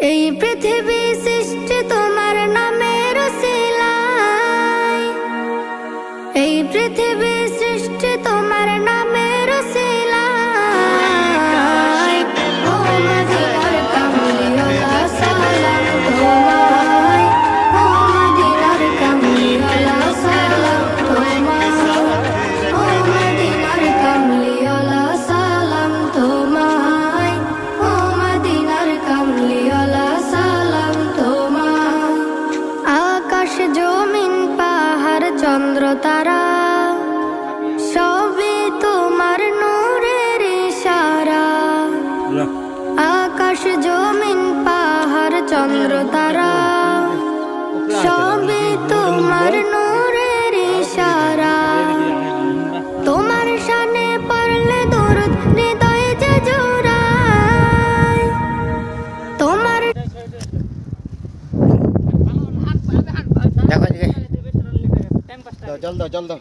এই পৃথিবী সৃষ্টি তোমার নামের উসিলায়, এই পৃথিবী সৃষ্টি তোমার নামের উসিলায়। ও মদিনার কামলিওয়ালা সালাম তোমায়, ও মদিনার কামলিওয়ালা সালাম তোমায়, ও মদিনার কামলিওয়ালা সালাম তোমায়, ও মদিনার কামলিওয়ালা সালাম তোমায়। আকাশ জমিন পাহাড় চন্দ্র তারা সবই তোমার নূরের ইশারা। আকাশ জমিন পাহাড় চন্দ্র তারা সবই তোমার নূরের ইশারা। তোমার শানে পড়লে দরুদ হৃদয় যে জোড়ায়। তোমার দেখো জল দাও জল দাও।